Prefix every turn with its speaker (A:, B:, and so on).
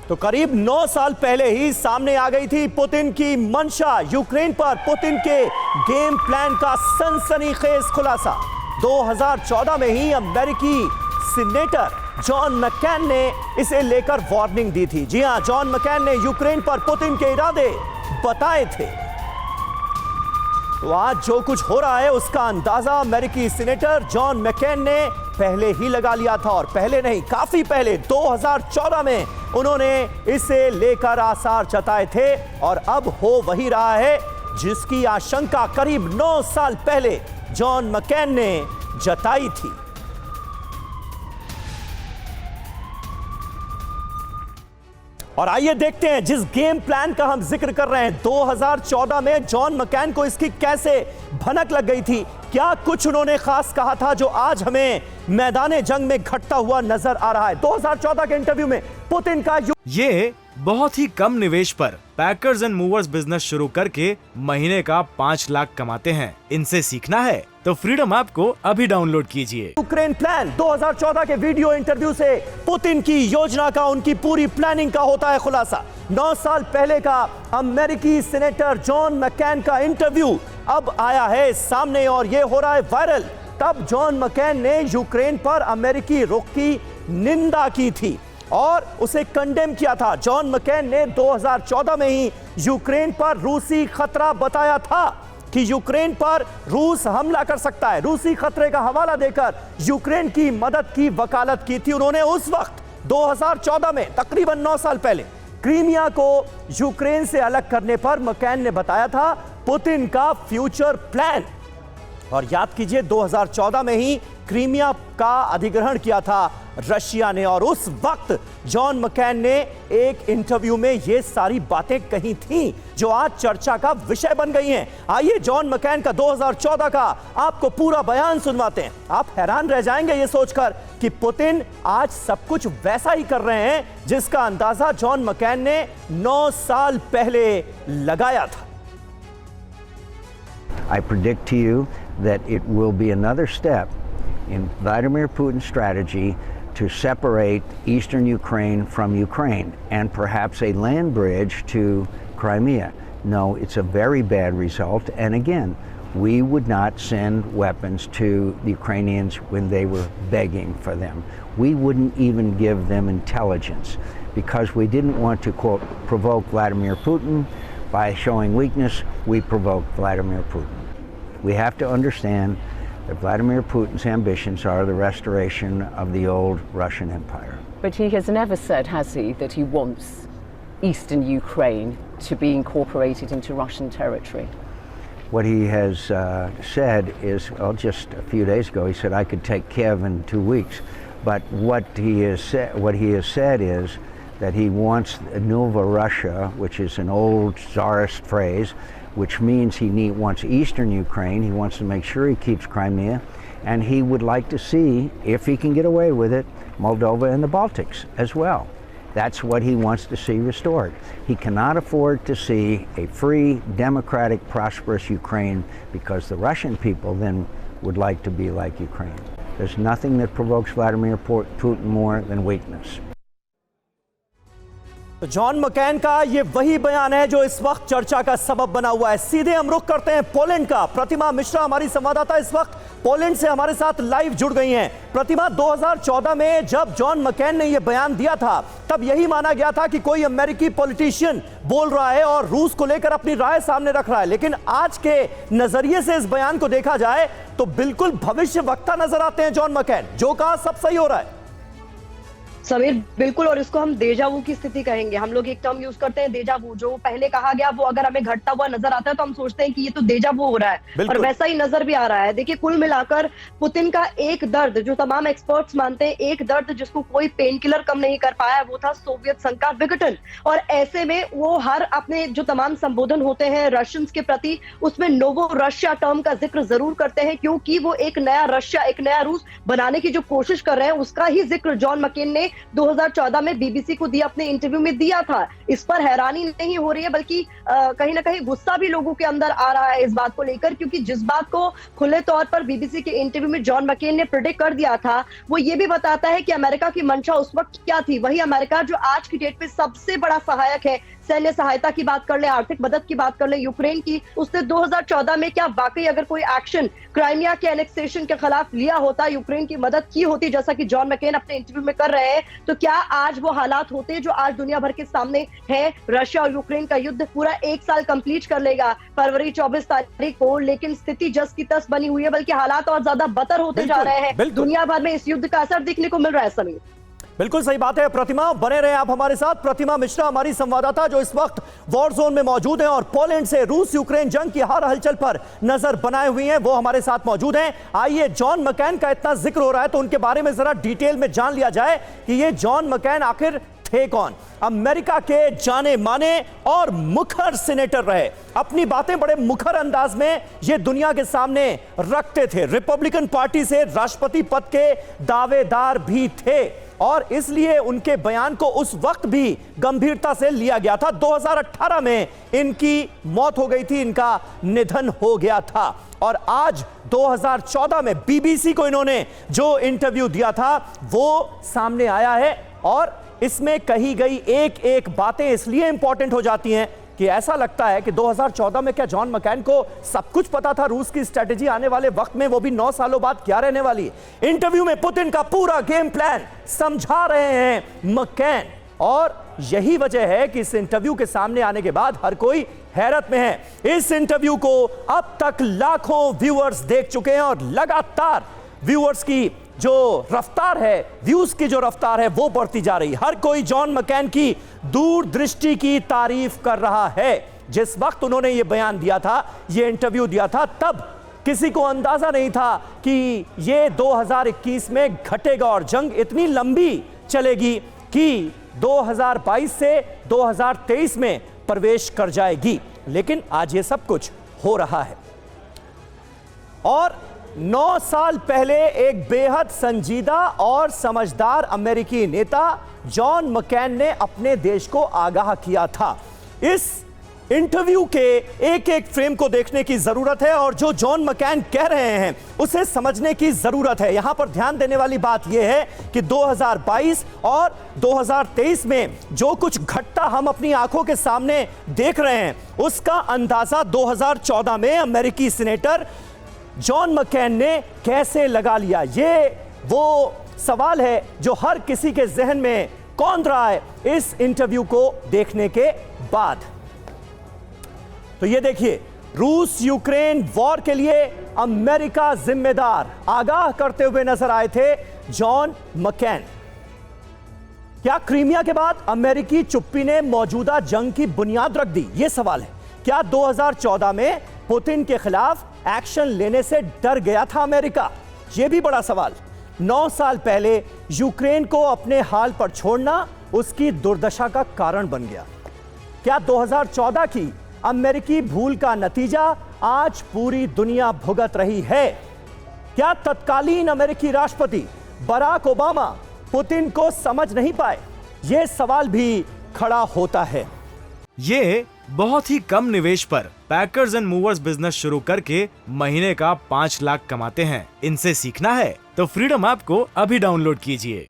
A: तो करीब 9 साल पहले ही सामने आ गई थी पुतिन की मंशा। यूक्रेन पर पुतिन के गेम प्लान का सनसनीखेज खुलासा। 2014 में ही अमेरिकी सीनेटर जॉन मैकेन ने इसे लेकर वार्निंग दी थी। जी हां, जॉन मैकेन ने यूक्रेन पर पुतिन के इरादे बताए थे। तो आज जो कुछ हो रहा है उसका अंदाजा अमेरिकी सीनेटर जॉन मैकेन ने पहले ही लगा लिया था, और पहले नहीं, काफी पहले 2014 में उन्होंने इसे लेकर आसार जताए थे, और अब हो वही रहा है जिसकी आशंका करीब 9 साल पहले जॉन मैकेन ने जताई थी। और आइए देखते हैं जिस गेम प्लान का हम जिक्र कर रहे हैं, 2014 में जॉन मैकेन को इसकी कैसे भनक लग गई थी, क्या कुछ उन्होंने खास कहा था जो आज हमें मैदान जंग में घटता हुआ नजर आ रहा है। 2014 के इंटरव्यू में पुतिन का
B: ये बहुत ही कम निवेश पर पैकर्स एंड मूवर्स बिजनेस शुरू करके महीने का 5 लाख कमाते हैं। इनसे सीखना है तो फ्रीडम ऐप को अभी डाउनलोड कीजिए।
A: यूक्रेन प्लान 2014 के वीडियो इंटरव्यू से पुतिन की योजना का, उनकी पूरी प्लानिंग का होता है खुलासा। 9 साल पहले का अमेरिकी सीनेटर जॉन मैकेन का इंटरव्यू अब आया है सामने और ये हो रहा है वायरल। तब जॉन मैकेन ने यूक्रेन पर अमेरिकी रुख की निंदा की थी और उसे कंडेम किया था। जॉन मैकेन ने 2014 में ही यूक्रेन पर रूसी खतरा बताया था कि यूक्रेन पर रूस हमला कर सकता है। रूसी खतरे का हवाला देकर यूक्रेन की मदद की वकालत की थी उन्होंने उस वक्त 2014 में, तकरीबन 9 साल पहले। क्रीमिया को यूक्रेन से अलग करने पर मैकेन ने बताया था पुतिन का फ्यूचर प्लान। और याद कीजिए 2014 में ही क्रीमिया का अधिग्रहण किया था रशिया ने, और उस वक्त जॉन मैकेन ने एक इंटरव्यू में ये सारी बातें कही थीं जो आज चर्चा का विषय बन गई हैं। आइए जॉन मैकेन का 2014 का आपको पूरा बयान सुनवाते हैं। आप हैरान रह जाएंगे ये सोचकर कि पुतिन आज सब कुछ वैसा ही कर रहे हैं जिसका अंदाजा जॉन मैकेन ने 9 साल पहले लगाया था।
C: I predict to you that it will be another step in Vladimir Putin's strategy to separate eastern Ukraine from Ukraine and perhaps a land bridge to Crimea. No, it's a very bad result. And again, we would not send weapons to the Ukrainians when they were begging for them. We wouldn't even give them intelligence because we didn't want to, quote, provoke Vladimir Putin. By showing weakness, we provoked Vladimir Putin. We have to understand that Vladimir Putin's ambitions are the restoration of the old Russian Empire.
D: But he has never said, has he, that he wants eastern Ukraine to be incorporated into Russian territory?
C: What he has said is, well, just a few days ago, he said, I could take Kiev in 2 weeks. But what he has said is that he wants Nova Russia, which is an old Tsarist phrase, which means he wants eastern Ukraine. He wants to make sure he keeps Crimea, and he would like to see, if he can get away with it, Moldova and the Baltics as well. That's what he wants to see restored. He cannot afford to see a free, democratic, prosperous Ukraine because the Russian people then would like to be like Ukraine. There's nothing that provokes Vladimir Putin more than weakness.
A: तो John मैकेन का ये वही बयान है जो इस वक्त चर्चा का सबब बना हुआ है। सीधे हम रुख करते हैं पोलैंड का। प्रतिमा मिश्रा हमारी संवाददाता इस वक्त पोलैंड से हमारे साथ लाइव जुड़ गई हैं। प्रतिमा, 2014 में जब जॉन मैकेन ने यह बयान दिया था तब यही माना गया था कि कोई अमेरिकी पॉलिटिशियन बोल रहा है और रूस को लेकर अपनी राय सामने रख रहा है, लेकिन आज के नजरिए से इस बयान को देखा जाए तो बिल्कुल भविष्यवक्ता नजर आते हैं जॉन मैकेन। जो कहा सब सही हो रहा है।
E: समीर, बिल्कुल, और इसको हम देजावू की स्थिति कहेंगे। हम लोग एक टर्म यूज करते हैं देजावू, जो पहले कहा गया वो अगर हमें घटता हुआ नजर आता है तो हम सोचते हैं कि ये तो देजावू हो रहा है, और वैसा ही नजर भी आ रहा है। देखिए, कुल मिलाकर पुतिन का एक दर्द जो तमाम एक्सपर्ट्स मानते हैं, एक दर्द जिसको कोई पेन किलर कम नहीं कर पाया, वो था सोवियत संघ का विघटन। और ऐसे में वो हर अपने जो तमाम संबोधन होते हैं रशियंस के प्रति, उसमें नोवो रशिया टर्म का जिक्र जरूर करते हैं, क्योंकि वो एक नया रशिया, एक नया रूस बनाने की जो कोशिश कर रहे हैं उसका ही जिक्र जॉन मैकेन ने 2014 में बीबीसी को दिया, अपने इंटरव्यू में दिया था। इस पर हैरानी नहीं हो रही है, बल्कि कहीं ना कहीं गुस्सा भी लोगों के अंदर आ रहा है इस बात को लेकर, क्योंकि जिस बात को खुले तौर पर बीबीसी के इंटरव्यू में जॉन मकेन ने प्रेडिक्ट कर दिया था, वो ये भी बताता है कि अमेरिका की मंशा उस वक्त क्या थी। वही अमेरिका जो आज की डेट पे सबसे बड़ा सहायक है, सैन्य सहायता की बात कर ले, आर्थिक मदद की बात कर ले यूक्रेन की, उसने 2014 में क्या वाकई अगर कोई एक्शन क्राइमिया के एनेक्सेशन के खिलाफ लिया होता, यूक्रेन की मदद की होती, जैसा कि जॉन मकेन अपने इंटरव्यू में कर रहे हैं, तो क्या आज वो हालात होते जो आज दुनिया भर के सामने है। रशिया और यूक्रेन का युद्ध पूरा 1 साल कंप्लीट कर लेगा फरवरी 24 तारीख को, लेकिन स्थिति जस की तस बनी हुई है, बल्कि हालात और ज्यादा बदतर होते जा रहे हैं। दुनिया भर में इस युद्ध का असर देखने को मिल रहा है। समीर,
A: बिल्कुल सही बात है। प्रतिमा, बने रहे आप हमारे साथ। प्रतिमा मिश्रा हमारी संवाददाता जो इस वक्त वॉर जोन में मौजूद हैं और पोलैंड से रूस यूक्रेन जंग की हर हलचल पर नजर बनाए हुई हैं, वो हमारे साथ मौजूद हैं। आइए, जॉन मकैन का इतना जिक्र हो रहा है तो उनके बारे में जरा डिटेल में जान लिया जाए कि ये जॉन मकैन आखिर थे कौन। अमेरिका के जाने माने और मुखर सीनेटर रहे, अपनी बातें बड़े मुखर अंदाज में ये दुनिया के सामने रखते थे। रिपब्लिकन पार्टी से राष्ट्रपति पद के दावेदार भी थे और इसलिए उनके बयान को उस वक्त भी गंभीरता से लिया गया था। 2018 में इनकी मौत हो गई थी, इनका निधन हो गया था और आज 2014 में बीबीसी को इन्होंने जो इंटरव्यू दिया था वो सामने आया है और इसमें कही गई एक एक बातें इसलिए इंपॉर्टेंट हो जाती हैं कि ऐसा लगता है कि 2014 में क्या जॉन मकैन को सब कुछ पता था रूस की स्ट्रेटेजी आने वाले वक्त में, वो भी 9 सालों बाद क्या रहने वाली। इंटरव्यू में पुतिन का पूरा गेम प्लान समझा रहे हैं मकैन और यही वजह है कि इस इंटरव्यू के सामने आने के बाद हर कोई हैरत में है। इस इंटरव्यू को अब तक लाखों व्यूअर्स देख चुके हैं और लगातार व्यूअर्स की जो रफ्तार है, व्यूज की जो रफ्तार है वो बढ़ती जा रही। हर कोई जॉन मकैन की दूरदृष्टि की तारीफ कर रहा है। जिस वक्त उन्होंने ये बयान दिया था, ये इंटरव्यू दिया था, तब किसी को अंदाजा नहीं था कि ये 2021 में घटेगा और जंग इतनी लंबी चलेगी कि 2022 से 2023 में प्रवेश कर जाएगी। लेकिन आज ये सब कुछ हो रहा है और 9 साल पहले एक बेहद संजीदा और समझदार अमेरिकी नेता जॉन मकैन ने अपने देश को आगाह किया था। इस इंटरव्यू के एक एक फ्रेम को देखने की जरूरत है और जो जॉन मकैन कह रहे हैं उसे समझने की जरूरत है। यहां पर ध्यान देने वाली बात यह है कि 2022 और 2023 में जो कुछ घटता हम अपनी आंखों के सामने देख रहे हैं उसका अंदाजा 2014 में अमेरिकी सीनेटर जॉन मकैन ने कैसे लगा लिया। ये वो सवाल है जो हर किसी के जहन में कौंध रहा है इस इंटरव्यू को देखने के बाद। तो ये देखिए, रूस यूक्रेन वॉर के लिए अमेरिका जिम्मेदार, आगाह करते हुए नजर आए थे जॉन मकैन। क्या क्रीमिया के बाद अमेरिकी चुप्पी ने मौजूदा जंग की बुनियाद रख दी? यह सवाल है। क्या 2014 में पुतिन के खिलाफ एक्शन लेने से डर गया था अमेरिका? यह भी बड़ा सवाल। 9 साल पहले यूक्रेन को अपने हाल पर छोड़ना उसकी दुर्दशा का कारण बन गया। क्या 2014 की अमेरिकी भूल का नतीजा आज पूरी दुनिया भुगत रही है? क्या तत्कालीन अमेरिकी राष्ट्रपति बराक ओबामा पुतिन को समझ नहीं पाए? यह सवाल भी खड़ा होता है।
B: ये बहुत ही कम निवेश पर पैकर्स एंड मूवर्स बिजनेस शुरू करके महीने का 5 लाख कमाते हैं। इनसे सीखना है तो फ्रीडम ऐप को अभी डाउनलोड कीजिए।